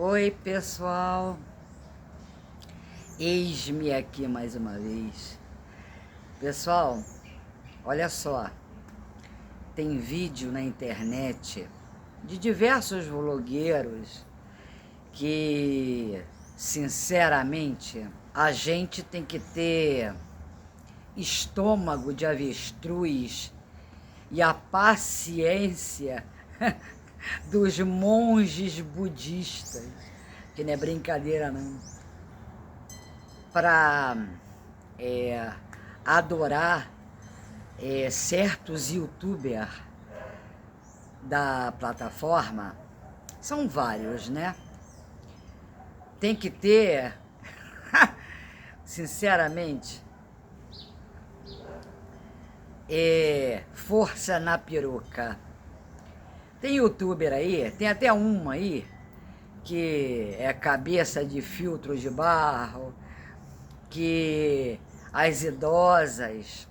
Oi, pessoal. Eis-me aqui mais uma vez. Pessoal, olha só. Tem vídeo na internet de diversos vlogueiros que, sinceramente, a gente tem que ter estômago de avestruz e a paciência dos monges budistas, que não é brincadeira não, para adorar certos youtubers da plataforma. São vários, né? Tem que ter, sinceramente, força na peruca. Tem youtuber aí, tem até uma aí, que é cabeça de filtro de barro, que as idosas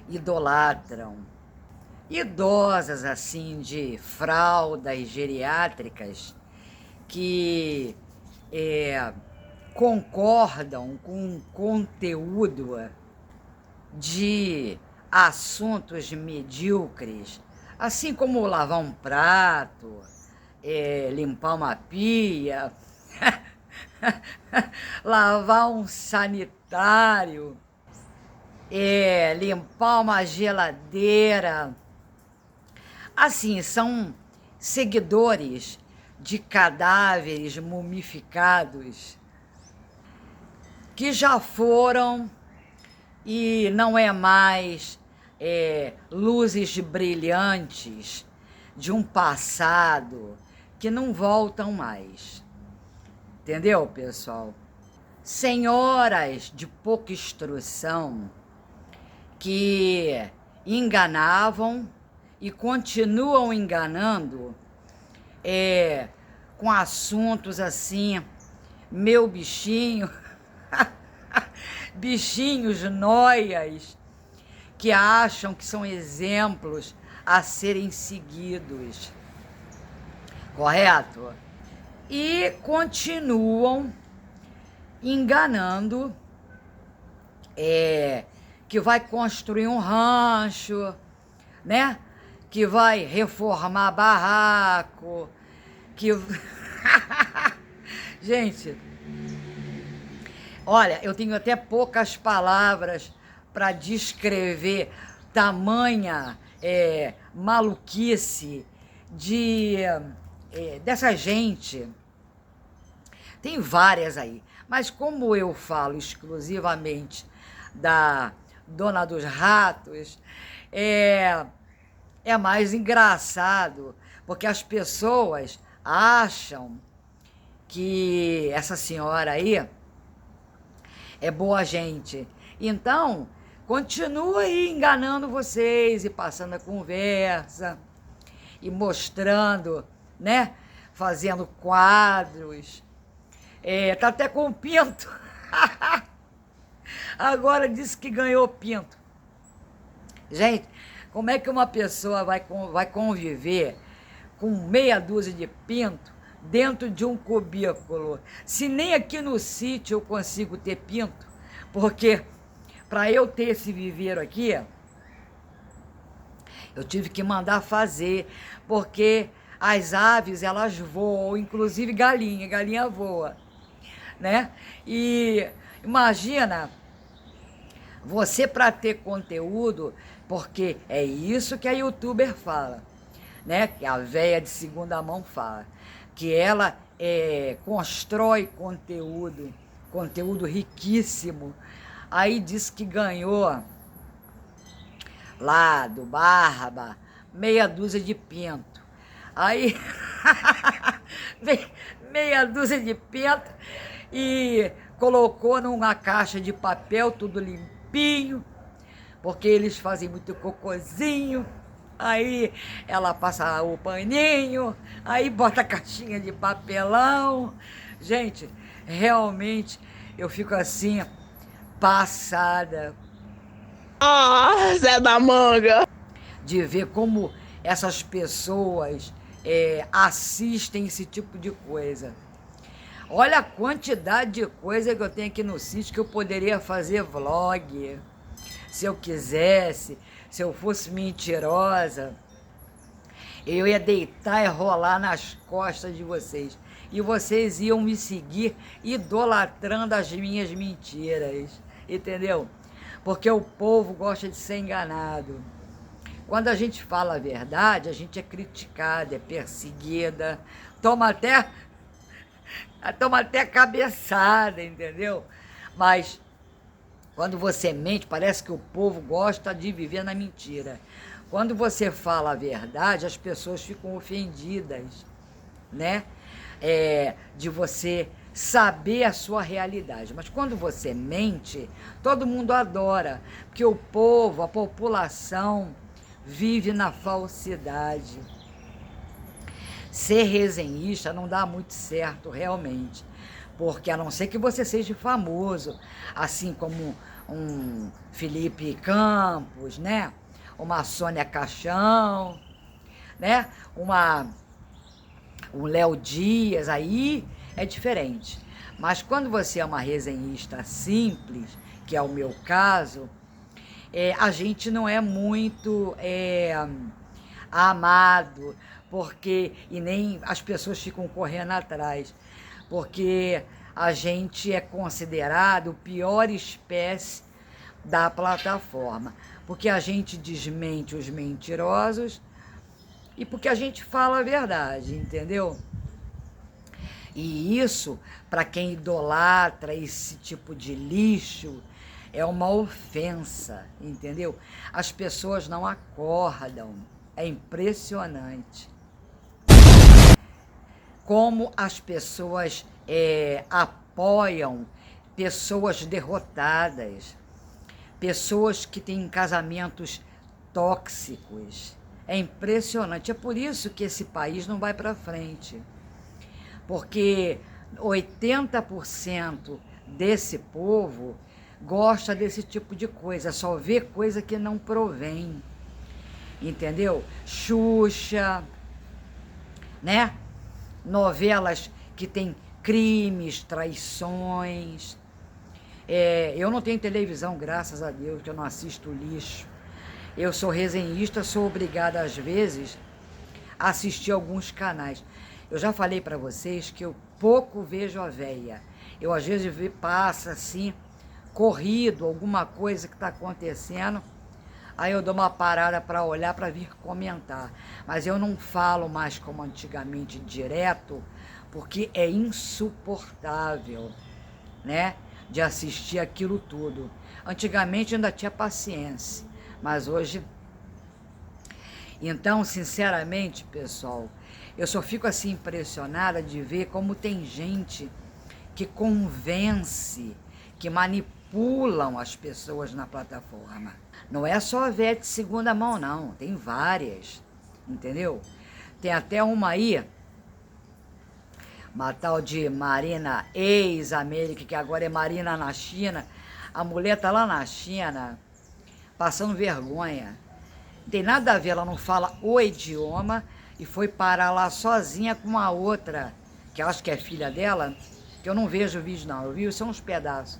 idolatram. Idosas assim, de fraldas geriátricas, que concordam com um conteúdo de assuntos medíocres, assim como lavar um prato, limpar uma pia, lavar um sanitário, limpar uma geladeira. Assim, são seguidores de cadáveres mumificados que já foram e não é mais luzes brilhantes de um passado que não voltam mais. Entendeu, pessoal? Senhoras de pouca instrução que enganavam e continuam enganando com assuntos assim, meu bichinho, bichinhos noias, que acham que são exemplos a serem seguidos, correto? E continuam enganando, que vai construir um rancho, né? Que vai reformar barraco, que... Gente, olha, eu tenho até poucas palavras para descrever tamanha maluquice dessa gente. Tem várias aí, mas como eu falo exclusivamente da Dona dos Ratos, é mais engraçado, porque as pessoas acham que essa senhora aí é boa gente. Então, continua aí enganando vocês e passando a conversa e mostrando, né? Fazendo quadros. Tá até com pinto. Agora disse que ganhou pinto. Gente, como é que uma pessoa vai conviver com meia dúzia de pinto dentro de um cubículo? Se nem aqui no sítio eu consigo ter pinto, porque para eu ter esse viveiro aqui, eu tive que mandar fazer, porque as aves, elas voam, inclusive galinha voa, né? E imagina, você para ter conteúdo, porque é isso que a youtuber fala, né? Que a véia de segunda mão fala, que ela constrói conteúdo riquíssimo. Aí disse que ganhou lá do Barba meia dúzia de pinto. Aí meia dúzia de pinto e colocou numa caixa de papel, tudo limpinho, porque eles fazem muito cocôzinho. Aí ela passa o paninho, aí bota a caixinha de papelão. Gente, realmente eu fico assim, passada. Ah, Zé da Manga! De ver como essas pessoas assistem esse tipo de coisa. Olha a quantidade de coisa que eu tenho aqui no sítio que eu poderia fazer vlog, se eu quisesse, se eu fosse mentirosa. Eu ia deitar e rolar nas costas de vocês. E vocês iam me seguir idolatrando as minhas mentiras. Entendeu? Porque o povo gosta de ser enganado. Quando a gente fala a verdade, a gente é criticada, é perseguida, toma até cabeçada, entendeu? Mas quando você mente, parece que o povo gosta de viver na mentira. Quando você fala a verdade, as pessoas ficam ofendidas, né? De você saber a sua realidade. Mas quando você mente, todo mundo adora, porque o povo, a população, vive na falsidade. Ser resenhista não dá muito certo, realmente. Porque a não ser que você seja famoso, assim como um Felipe Campos, né? Uma Sônia Caixão, né? Um Léo Dias, aí é diferente. Mas quando você é uma resenhista simples, que é o meu caso, a gente não é muito amado, porque e nem as pessoas ficam correndo atrás, porque a gente é considerado a pior espécie da plataforma, porque a gente desmente os mentirosos e porque a gente fala a verdade, entendeu? E isso, para quem idolatra esse tipo de lixo, é uma ofensa, entendeu? As pessoas não acordam, é impressionante. Como as pessoas apoiam pessoas derrotadas, pessoas que têm casamentos tóxicos. É impressionante. É por isso que esse país não vai para frente. Porque 80% desse povo gosta desse tipo de coisa, só vê coisa que não provém. Entendeu? Xuxa, né? Novelas que tem crimes, traições. Eu não tenho televisão, graças a Deus, que eu não assisto lixo. Eu sou resenhista, sou obrigada às vezes a assistir alguns canais. Eu já falei para vocês que eu pouco vejo a véia. Eu às vezes passa assim, corrido, alguma coisa que está acontecendo, aí eu dou uma parada para olhar, para vir comentar. Mas eu não falo mais como antigamente direto, porque é insuportável, né? De assistir aquilo tudo. Antigamente ainda tinha paciência, mas hoje... Então, sinceramente, pessoal, eu só fico assim impressionada de ver como tem gente que convence, que manipulam as pessoas na plataforma. Não é só a véia de segunda mão, não. Tem várias, entendeu? Tem até uma aí, uma tal de Marina ex-América, que agora é Marina na China. A mulher tá lá na China, passando vergonha. Não tem nada a ver, ela não fala o idioma e foi parar lá sozinha com uma outra, que eu acho que é filha dela, que eu não vejo o vídeo não, eu vi só uns pedaços.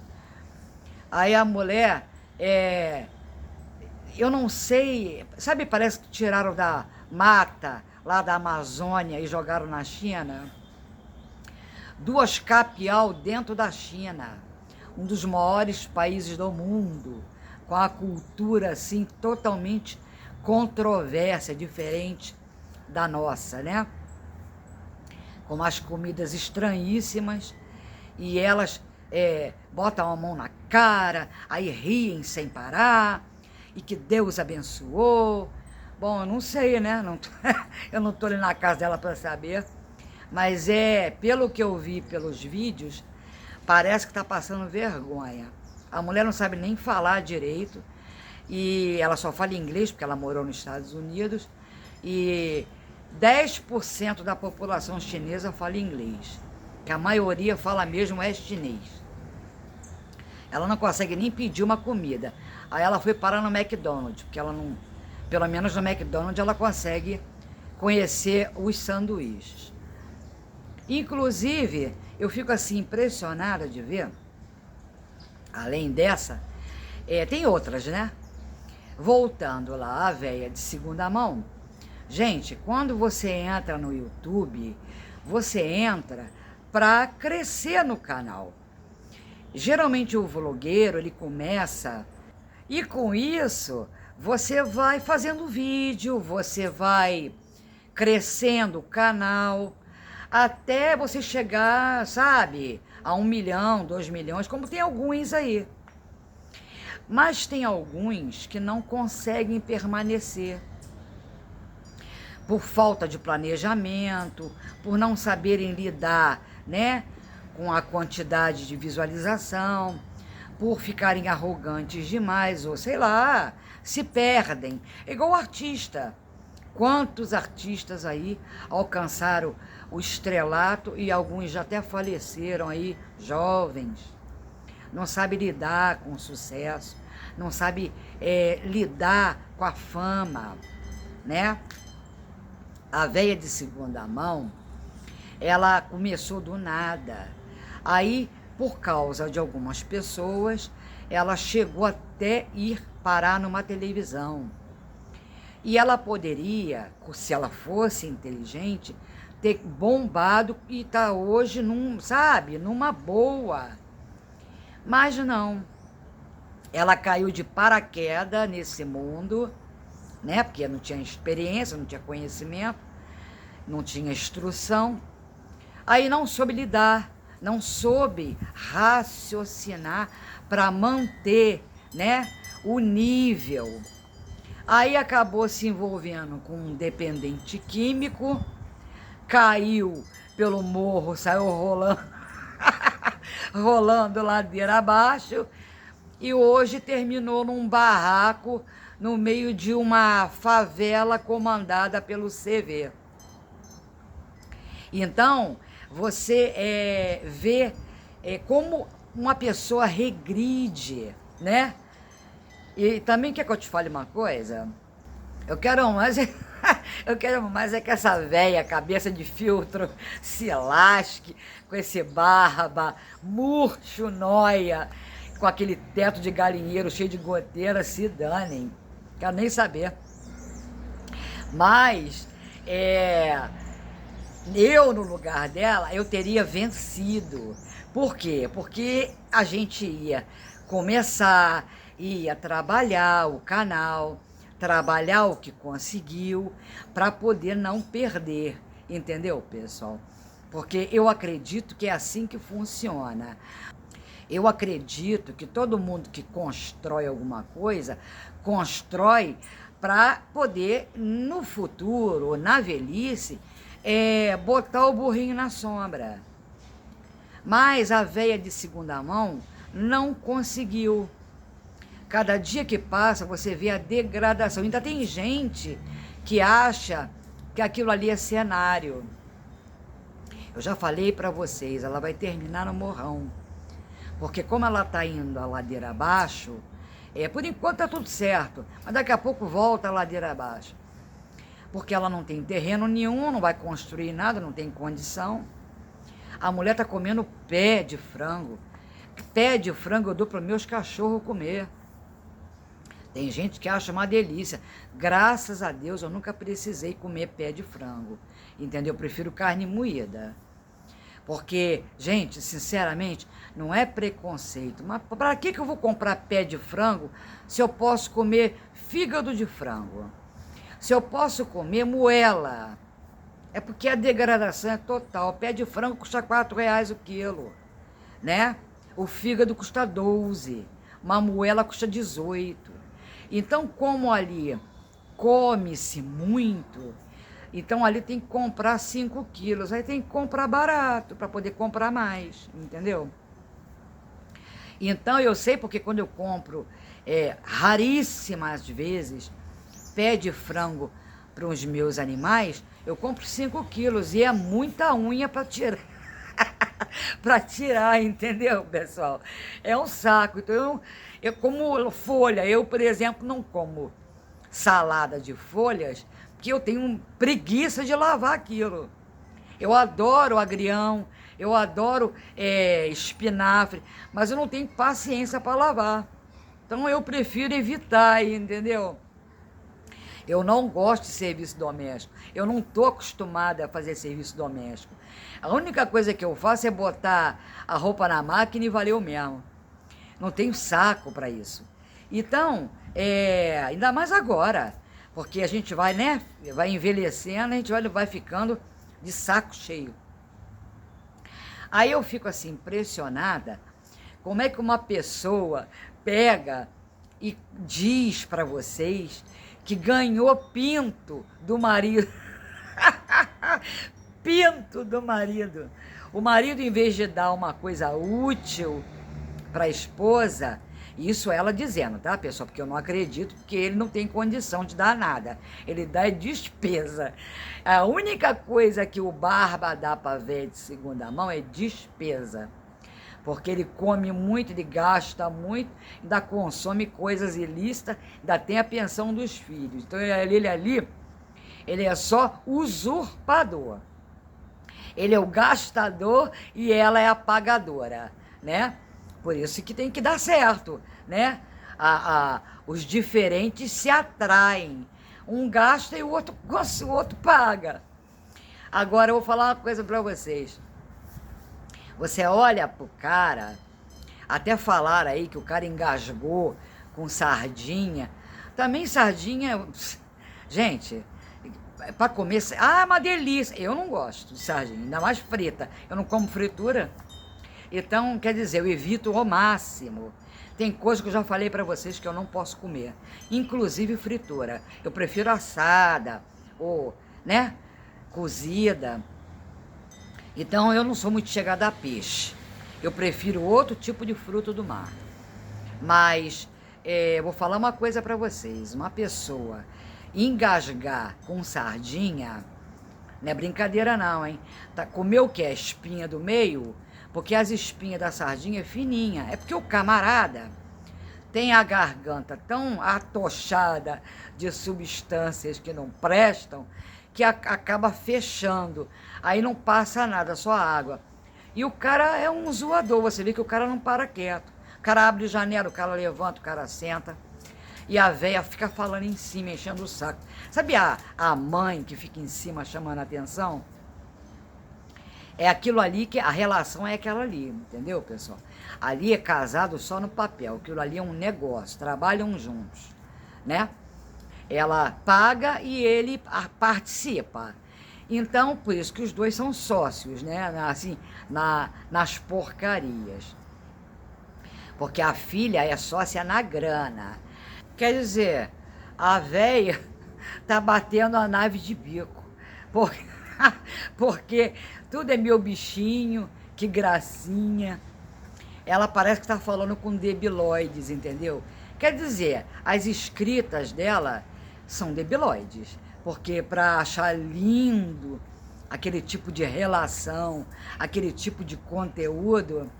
Aí a mulher, eu não sei, sabe, parece que tiraram da mata, lá da Amazônia e jogaram na China. 2 capial dentro da China, um dos maiores países do mundo, com a cultura assim totalmente controvérsia, diferente da nossa, né? Com umas comidas estranhíssimas, e elas botam a mão na cara, aí riem sem parar, e que Deus abençoou. Bom, eu não sei, né? Eu não tô ali na casa dela para saber, mas pelo que eu vi pelos vídeos, parece que tá passando vergonha. A mulher não sabe nem falar direito, e ela só fala inglês, porque ela morou nos Estados Unidos, e 10% da população chinesa fala inglês, que a maioria fala mesmo chinês. Ela não consegue nem pedir uma comida. Aí ela foi parar no McDonald's, porque ela não... Pelo menos no McDonald's ela consegue conhecer os sanduíches. Inclusive, eu fico assim impressionada de ver, além dessa, tem outras, né? Voltando lá, a véia de segunda mão. Gente, quando você entra no YouTube, você entra para crescer no canal. Geralmente o vlogueiro, ele começa e com isso você vai fazendo vídeo, você vai crescendo o canal, até você chegar, sabe, a 1 milhão, 2 milhões, como tem alguns aí. Mas tem alguns que não conseguem permanecer por falta de planejamento, por não saberem lidar, né, com a quantidade de visualização, por ficarem arrogantes demais, ou sei lá, se perdem. É igual artista. Quantos artistas aí alcançaram o estrelato e alguns já até faleceram aí, jovens. Não sabe lidar com o sucesso, não sabe lidar com a fama, né? A véia de segunda mão, ela começou do nada. Aí, por causa de algumas pessoas, ela chegou até ir parar numa televisão. E ela poderia, se ela fosse inteligente, ter bombado e tá hoje numa boa. Mas não. Ela caiu de paraquedas nesse mundo, né? Porque não tinha experiência, não tinha conhecimento, não tinha instrução. Aí não soube lidar, não soube raciocinar para manter, né, o nível. Aí acabou se envolvendo com um dependente químico, caiu pelo morro, saiu rolando, rolando ladeira abaixo, e hoje terminou num barraco no meio de uma favela comandada pelo CV. Então, você vê como uma pessoa regride, né? E também quer que eu te fale uma coisa? Eu quero mais é que essa véia, cabeça de filtro, se lasque com esse barba, murcho, nóia, com aquele teto de galinheiro cheio de goteira, se danem. Quero nem saber. Mas, eu no lugar dela, eu teria vencido. Por quê? Porque a gente ia trabalhar o canal, trabalhar o que conseguiu, para poder não perder, entendeu, pessoal? Porque eu acredito que é assim que funciona. Eu acredito que todo mundo que constrói alguma coisa, constrói para poder, no futuro, na velhice, botar o burrinho na sombra. Mas a véia de segunda mão não conseguiu. Cada dia que passa, você vê a degradação. Ainda tem gente que acha que aquilo ali é cenário. Eu já falei para vocês, ela vai terminar no morrão. Porque como ela está indo a ladeira abaixo, por enquanto tá tudo certo, mas daqui a pouco volta a ladeira abaixo. Porque ela não tem terreno nenhum, não vai construir nada, não tem condição. A mulher tá comendo pé de frango. Pé de frango eu dou para meus cachorros comer. Tem gente que acha uma delícia. Graças a Deus eu nunca precisei comer pé de frango. Entendeu? Eu prefiro carne moída. Porque, gente, sinceramente, não é preconceito. Mas para que eu vou comprar pé de frango se eu posso comer fígado de frango? Se eu posso comer moela? É porque a degradação é total. Pé de frango custa R$4 o quilo, né? O fígado custa 12. Uma moela custa 18. Então, como ali come-se muito, então ali tem que comprar 5 quilos. Aí tem que comprar barato para poder comprar mais, entendeu? Então, eu sei porque quando eu compro, raríssimas vezes, pé de frango para os meus animais, eu compro 5 quilos e é muita unha para tirar. Para tirar, entendeu, pessoal? É um saco. Então, eu como folha, eu, por exemplo, não como salada de folhas, que eu tenho preguiça de lavar aquilo. Eu adoro agrião, eu adoro espinafre, mas eu não tenho paciência para lavar. Então eu prefiro evitar, entendeu? Eu não gosto de serviço doméstico. Eu não estou acostumada a fazer serviço doméstico. A única coisa que eu faço é botar a roupa na máquina e valeu mesmo. Não tenho saco para isso. Então, ainda mais agora, porque a gente vai, né? Vai envelhecendo, a gente vai ficando de saco cheio. Aí eu fico assim, impressionada, como é que uma pessoa pega e diz para vocês que ganhou pinto do marido. Pinto do marido. O marido, em vez de dar uma coisa útil para a esposa, isso ela dizendo, tá, pessoal? Porque eu não acredito, porque ele não tem condição de dar nada. Ele dá despesa. A única coisa que o Barba dá para ver de segunda mão é despesa. Porque ele come muito, ele gasta muito, ainda consome coisas ilícitas, ainda tem a pensão dos filhos. Então ele ali, ele é só usurpador. Ele é o gastador e ela é a pagadora, né? Por isso que tem que dar certo, né? Os diferentes se atraem. Um gasta e o outro paga. Agora eu vou falar uma coisa para vocês. Você olha pro cara, até falar aí que o cara engasgou com sardinha. Também sardinha, gente, para comer, é uma delícia. Eu não gosto de sardinha, ainda mais frita. Eu não como fritura. Então, quer dizer, eu evito ao máximo. Tem coisa que eu já falei para vocês que eu não posso comer, inclusive fritura. Eu prefiro assada ou, né, cozida. Então, eu não sou muito chegada a peixe. Eu prefiro outro tipo de fruto do mar. Mas, vou falar uma coisa para vocês. Uma pessoa engasgar com sardinha, não é brincadeira não, hein? Tá, comeu o que? A espinha do meio? Porque as espinhas da sardinha é fininha. É porque o camarada tem a garganta tão atochada de substâncias que não prestam, que acaba fechando. Aí não passa nada, só água. E o cara é um zoador, você vê que o cara não para quieto. O cara abre janela, o cara levanta, o cara senta. E a véia fica falando em cima, enchendo o saco. Sabe a mãe que fica em cima chamando a atenção? É aquilo ali que a relação é aquela ali, entendeu, pessoal? Ali é casado só no papel, aquilo ali é um negócio, trabalham juntos, né? Ela paga e ele participa. Então, por isso que os dois são sócios, né? Assim, nas porcarias. Porque a filha é sócia na grana. Quer dizer, a véia tá batendo a nave de bico. Porque tudo é meu bichinho, que gracinha. Ela parece que tá falando com debilóides, entendeu? Quer dizer, as escritas dela são debilóides. Porque para achar lindo aquele tipo de relação, aquele tipo de conteúdo,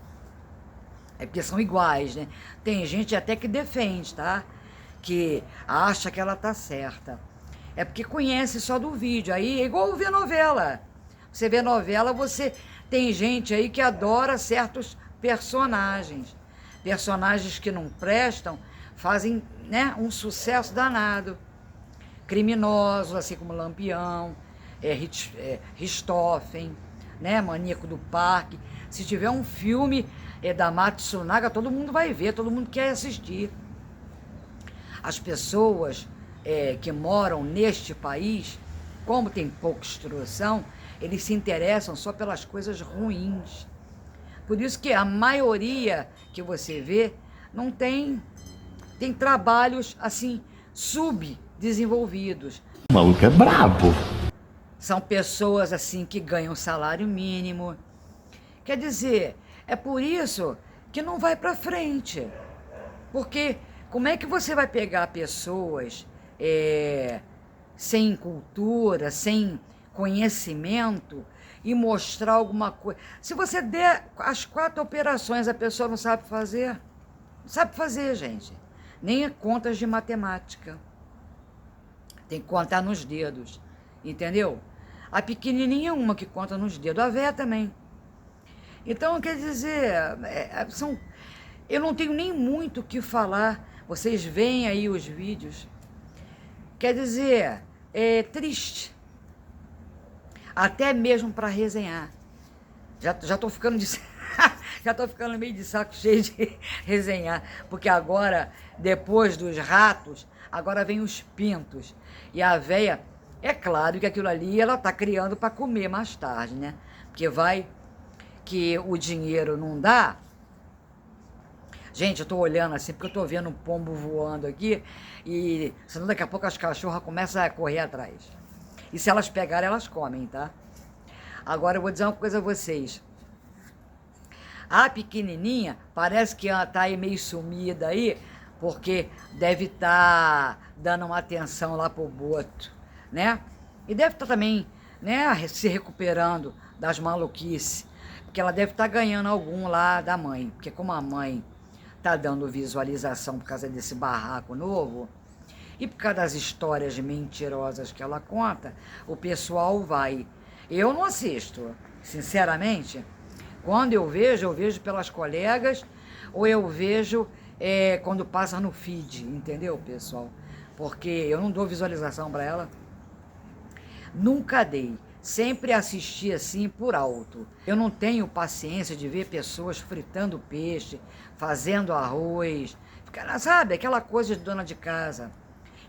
é porque são iguais, né? Tem gente até que defende, tá? Que acha que ela tá certa. É porque conhece só do vídeo. Aí é igual ver novela. Você vê novela, você tem gente aí que adora certos personagens. Personagens que não prestam fazem, né, um sucesso danado. Criminosos, assim como Lampião, Richthofen, né, Maníaco do Parque. Se tiver um filme da Matsunaga, todo mundo vai ver, todo mundo quer assistir. As pessoas que moram neste país, como tem pouca instrução, eles se interessam só pelas coisas ruins. Por isso que a maioria que você vê não tem trabalhos assim subdesenvolvidos. O maluco é brabo. São pessoas assim que ganham salário mínimo. Quer dizer, é por isso que não vai para frente. Porque como é que você vai pegar pessoas sem cultura, sem conhecimento e mostrar alguma coisa? Se você der as 4 operações, a pessoa não sabe fazer. Não sabe fazer, gente. Nem contas de matemática. Tem que contar nos dedos, entendeu? A pequenininha é uma que conta nos dedos, a véia também. Então, quer dizer, eu não tenho nem muito o que falar. Vocês veem aí os vídeos. Quer dizer, é triste. Até mesmo para resenhar. Já tô ficando de... já tô ficando meio de saco cheio de resenhar. Porque agora, depois dos ratos, agora vem os pintos. E a véia, é claro que aquilo ali ela tá criando para comer mais tarde, né? Porque vai que o dinheiro não dá. Gente, eu tô olhando assim, porque eu tô vendo um pombo voando aqui, e senão daqui a pouco as cachorras começam a correr atrás. E se elas pegarem, elas comem, tá? Agora eu vou dizer uma coisa a vocês. A pequenininha, parece que ela tá aí meio sumida aí, porque deve estar dando uma atenção lá pro boto, né? E deve estar também, né, se recuperando das maluquices, porque ela deve estar ganhando algum lá da mãe, porque como a mãe tá dando visualização por causa desse barraco novo, e por causa das histórias mentirosas que ela conta, o pessoal vai. Eu não assisto, sinceramente. Quando eu vejo pelas colegas, ou eu vejo quando passa no feed, entendeu, pessoal? Porque eu não dou visualização para ela. Nunca dei. Sempre assisti assim por alto. Eu não tenho paciência de ver pessoas fritando peixe, fazendo arroz, sabe, aquela coisa de dona de casa.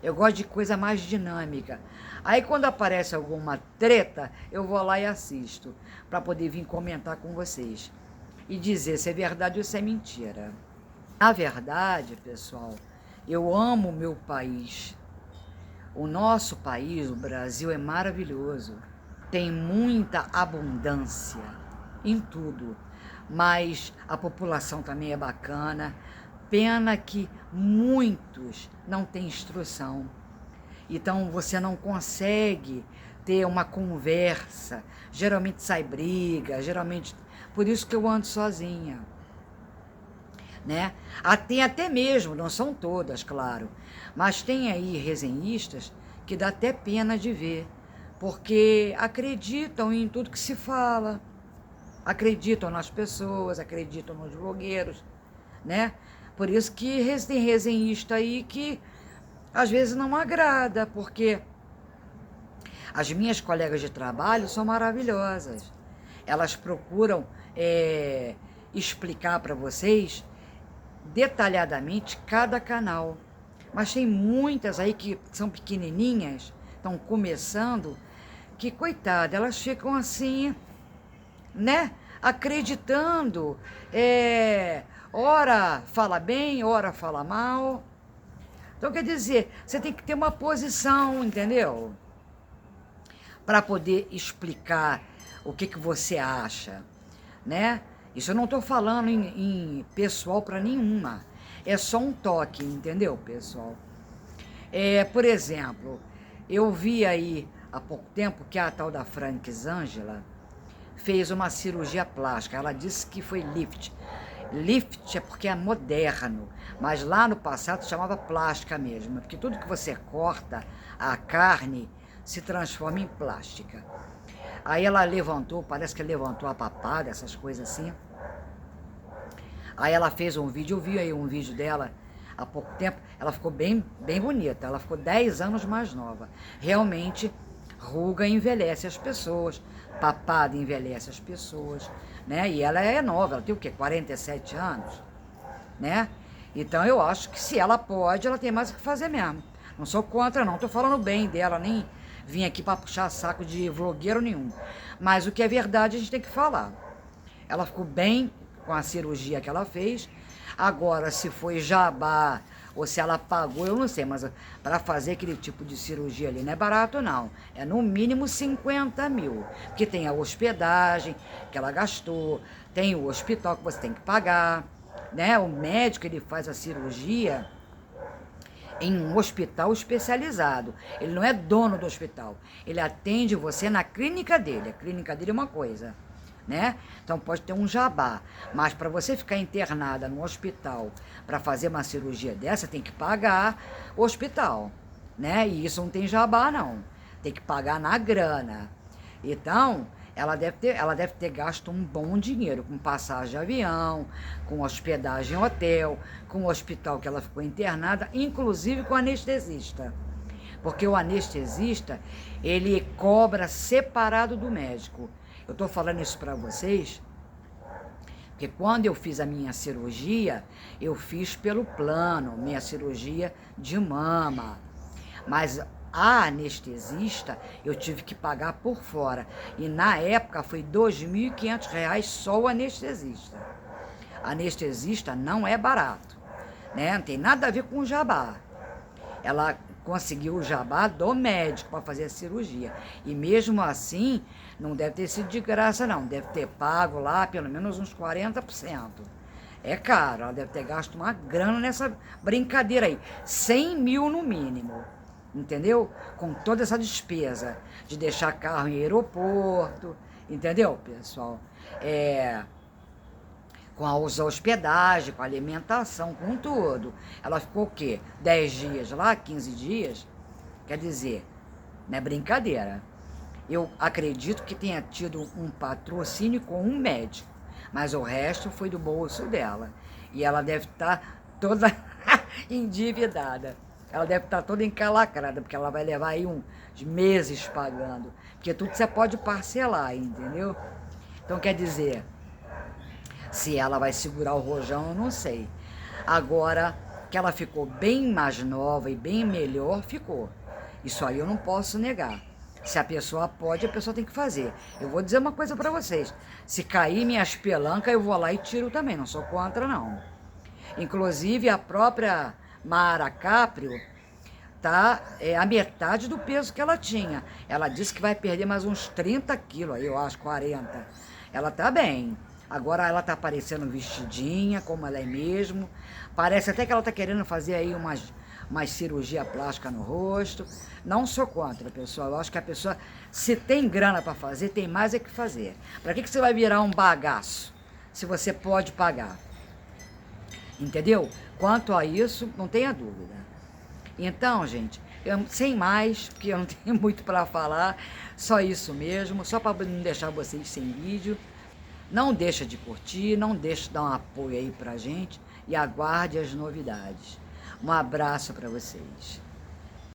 Eu gosto de coisa mais dinâmica. Aí quando aparece alguma treta, eu vou lá e assisto, para poder vir comentar com vocês e dizer se é verdade ou se é mentira. Na verdade, pessoal, eu amo o meu país. O nosso país, o Brasil, é maravilhoso. Tem muita abundância em tudo, mas a população também é bacana. Pena que muitos não têm instrução. Então você não consegue ter uma conversa. Geralmente sai briga, geralmente... Por isso que eu ando sozinha, né? Tem até mesmo, não são todas, claro, mas tem aí resenhistas que dá até pena de ver, porque acreditam em tudo que se fala, acreditam nas pessoas, acreditam nos blogueiros, né? Por isso que tem resenhista aí que às vezes não agrada, porque as minhas colegas de trabalho são maravilhosas. Elas procuram explicar para vocês detalhadamente cada canal. Mas tem muitas aí que são pequenininhas, estão começando, que, coitada, elas ficam assim, né? Acreditando. Ora fala bem, ora fala mal. Então, quer dizer, você tem que ter uma posição, entendeu? Para poder explicar o que você acha, né? Isso eu não estou falando em pessoal para nenhuma. É só um toque, entendeu, pessoal? Por exemplo, eu vi aí há pouco tempo que a tal da Frankzangela fez uma cirurgia plástica. Ela disse que foi lift. Lift é porque é moderno, mas lá no passado chamava plástica mesmo, porque tudo que você corta, a carne, se transforma em plástica. Aí ela levantou, parece que levantou a papada, essas coisas assim. Aí ela fez um vídeo, eu vi aí um vídeo dela há pouco tempo, ela ficou bem bonita, ela ficou 10 anos mais nova. Realmente, ruga envelhece as pessoas, papada envelhece as pessoas, né? E ela é nova, ela tem o quê? 47 anos, né? Então eu acho que se ela pode, ela tem mais o que fazer mesmo. Não sou contra não, tô falando bem dela, nem vim aqui para puxar saco de vlogueiro nenhum. Mas o que é verdade a gente tem que falar. Ela ficou bem com a cirurgia que ela fez. Agora, se foi jabá ou se ela pagou, eu não sei, mas para fazer aquele tipo de cirurgia ali não é barato não. É no mínimo 50 mil, porque tem a hospedagem que ela gastou, tem o hospital que você tem que pagar, né? O médico, ele faz a cirurgia em um hospital especializado. Ele não é dono do hospital, ele atende você na clínica dele. A clínica dele é uma coisa, né? Então pode ter um jabá, mas para você ficar internada no hospital para fazer uma cirurgia dessa, tem que pagar o hospital, né? E isso não tem jabá, não. Tem que pagar na grana. Então, ela deve ter gasto um bom dinheiro com passagem de avião, com hospedagem em hotel, com o hospital que ela ficou internada, inclusive com anestesista. Porque o anestesista, ele cobra separado do médico. Eu estou falando isso para vocês, porque quando eu fiz a minha cirurgia, eu fiz pelo plano, minha cirurgia de mama. Mas a anestesista eu tive que pagar por fora. E na época foi R$ 2.500 só o anestesista. Anestesista não é barato, né? Não tem nada a ver com o jabá. Ela conseguiu o jabá do médico para fazer a cirurgia. E mesmo assim, não deve ter sido de graça, não. Deve ter pago lá pelo menos uns 40%. É caro, ela deve ter gasto uma grana nessa brincadeira aí. 100 mil no mínimo, entendeu? Com toda essa despesa de deixar carro em aeroporto, entendeu, pessoal? Com a hospedagem, com a alimentação, com tudo. Ela ficou o quê? 10 dias lá, 15 dias? Quer dizer, não é brincadeira. Eu acredito que tenha tido um patrocínio com um médico, mas o resto foi do bolso dela. E ela deve estar toda endividada. Ela deve estar toda encalacrada, porque ela vai levar aí uns meses pagando. Porque tudo você pode parcelar, entendeu? Então, quer dizer, se ela vai segurar o rojão, eu não sei. Agora, que ela ficou bem mais nova e bem melhor, ficou. Isso aí eu não posso negar. Se a pessoa pode, a pessoa tem que fazer. Eu vou dizer uma coisa pra vocês. Se cair minhas pelancas, eu vou lá e tiro também. Não sou contra, não. Inclusive, a própria Mara Caprio tá a metade do peso que ela tinha. Ela disse que vai perder mais uns 30 quilos, aí eu acho, 40. Ela tá bem. Agora ela tá parecendo vestidinha, como ela é mesmo. Parece até que ela tá querendo fazer aí umas cirurgia plástica no rosto. Não sou contra, pessoal. Eu acho que a pessoa, se tem grana para fazer, tem mais é que fazer. Para que você vai virar um bagaço, se você pode pagar? Entendeu? Quanto a isso, não tenha dúvida. Então, gente, sem mais, porque eu não tenho muito para falar, só isso mesmo, só para não deixar vocês sem vídeo. Não deixa de curtir, não deixa de dar um apoio aí pra gente e aguarde as novidades. Um abraço para vocês.